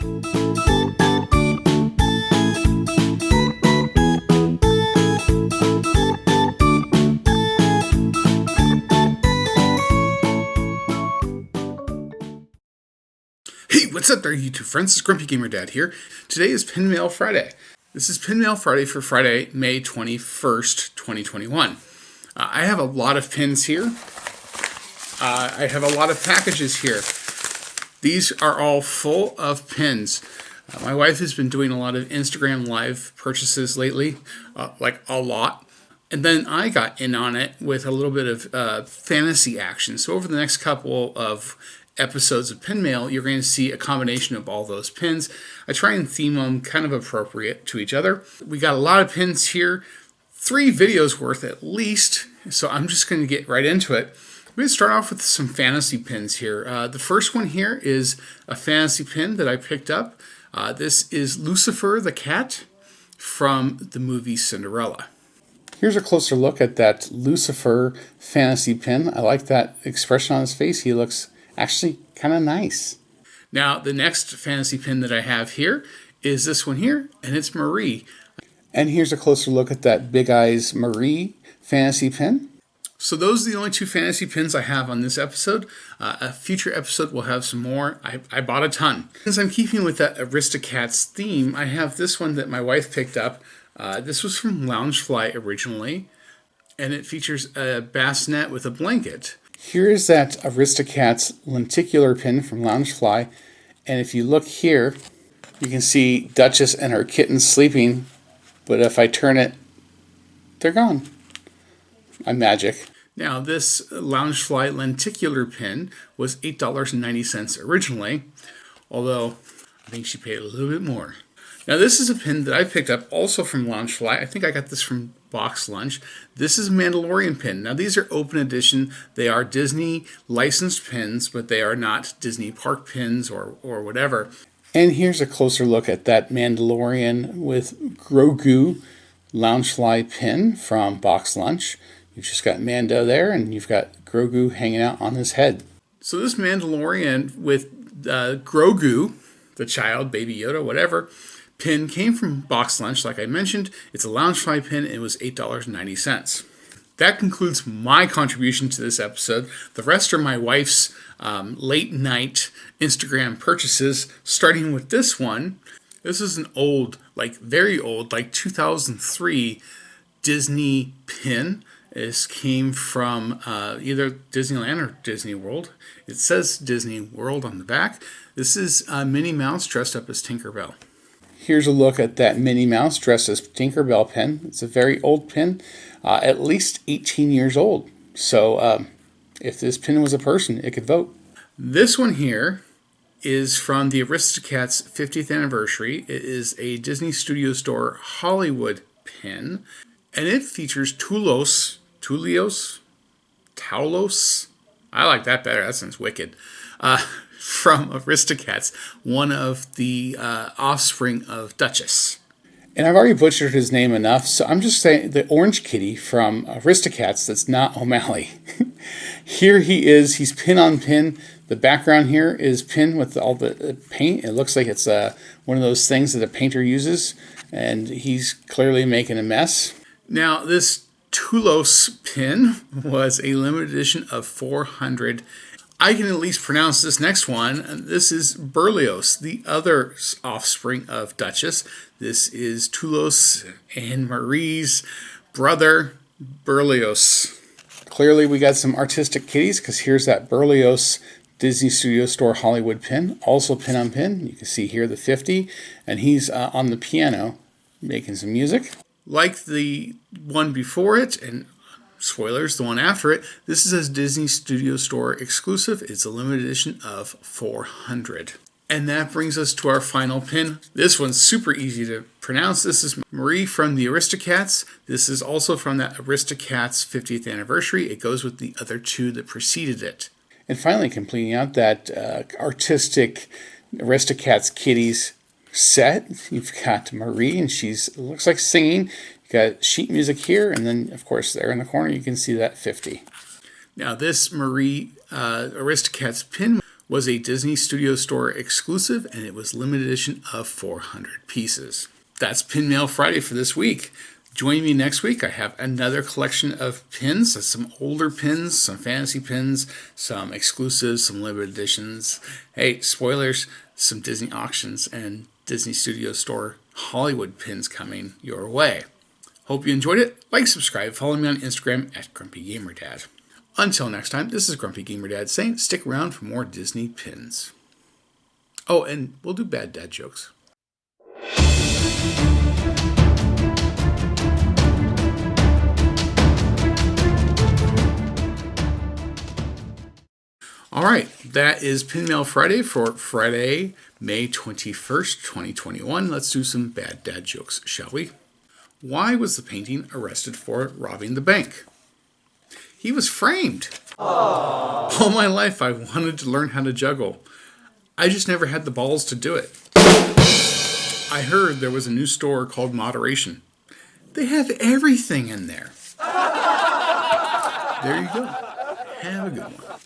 Hey, what's up there, YouTube friends? It's Grumpy Gamer Dad here. Today is Pin Mail Friday. This is Pin Mail Friday for Friday, May 21st, 2021. I have a lot of pins here. I have a lot of packages here. These are all full of pins. My wife has been doing a lot of Instagram live purchases lately, like a lot. And then I got in on it with a little bit of fantasy action. So over the next couple of episodes of Pin Mail, you're going to see a combination of all those pins. I try and theme them kind of appropriate to each other. We got a lot of pins here, 3 videos worth at least, so I'm just going to get right into it. We're going to start off with some fantasy pins here. The first one here is a fantasy pin that I picked up. This is Lucifer the cat from the movie Cinderella. Here's a closer look at that Lucifer fantasy pin. I like that expression on his face. He looks actually kind of nice. Now, the next fantasy pin that I have here is this one here, and it's Marie. And here's a closer look at that Big Eyes Marie fantasy pin. So those are the only 2 fantasy pins I have on this episode. A future episode will have some more. I bought a ton. Since I'm keeping with that Aristocats theme, I have this one that my wife picked up. This was from Loungefly originally, and it features a bassinet with a blanket. Here's that Aristocats lenticular pin from Loungefly, and if you look here, you can see Duchess and her kittens sleeping, but if I turn it, they're gone. I'm magic. Now, this Loungefly lenticular pin was $8.90 originally, although I think she paid a little bit more. Now, this is a pin that I picked up also from Loungefly. I think I got this from Box Lunch. This is a Mandalorian pin. Now, these are open edition. They are Disney licensed pins, but they are not Disney park pins or whatever. And here's a closer look at that Mandalorian with Grogu Loungefly pin from Box Lunch. You've just got Mando there, and you've got Grogu hanging out on his head. So this Mandalorian with Grogu, the child, Baby Yoda, whatever, pin came from Box Lunch, like I mentioned. It's a Loungefly pin, and it was $8.90. That concludes my contribution to this episode. The rest are my wife's late night Instagram purchases, starting with this one. This is an old, like very old, like 2003 Disney pin. This came from either Disneyland or Disney World. It says Disney World on the back. This is Minnie Mouse dressed up as Tinkerbell. Here's a look at that Minnie Mouse dressed as Tinkerbell pin. It's a very old pin, at least 18 years old. So if this pin was a person, it could vote. This one here is from the Aristocats 50th anniversary. It is a Disney Studio Store Hollywood pin, and it features Tulos. I like that better. That sounds wicked. From Aristocats, one of the offspring of Duchess. And I've already butchered his name enough, so I'm just saying the orange kitty from Aristocats that's not O'Malley. Here he is. He's pin on pin. The background here is pin with all the paint. It looks like it's one of those things that a painter uses, and he's clearly making a mess. Now, this Tulos pin was a limited edition of 400. I can at least pronounce this next one. This is Berlioz, the other offspring of Duchess. This is Tulos and Marie's brother, Berlioz. Clearly, we got some artistic kitties, because here's that Berlioz Disney Studio Store Hollywood pin, also pin on pin. You can see here the 50, and he's on the piano making some music. Like the one before it, and spoilers, the one after it, this is a Disney Studio Store exclusive. It's a limited edition of 400. And that brings us to our final pin. This one's super easy to pronounce. This is Marie from the Aristocats. This is also from that Aristocats 50th anniversary. It goes with the other 2 that preceded it. And finally, completing out that artistic Aristocats kitties set, you've got Marie, and she's looks like singing. You've got sheet music here, and then, of course, there in the corner, you can see that 50. Now, this Marie Aristocats pin was a Disney Studio Store exclusive, and it was limited edition of 400 pieces. That's Pin Mail Friday for this week. Join me next week. I have another collection of pins, some older pins, some fantasy pins, some exclusives, some limited editions. Hey, spoilers, some Disney auctions and Disney Studio Store Hollywood pins coming your way. Hope you enjoyed it. Like, subscribe, follow me on Instagram at GrumpyGamerDad. Until next time, this is Grumpy Gamer Dad saying stick around for more Disney pins. Oh, and we'll do bad dad jokes. All right, that is Pin Mail Friday for Friday, May 21st, 2021. Let's do some bad dad jokes, shall we? Why was the painting arrested for robbing the bank? He was framed. Aww. All my life I wanted to learn how to juggle. I just never had the balls to do it. I heard there was a new store called Moderation. They have everything in there. There you go. Have a good one.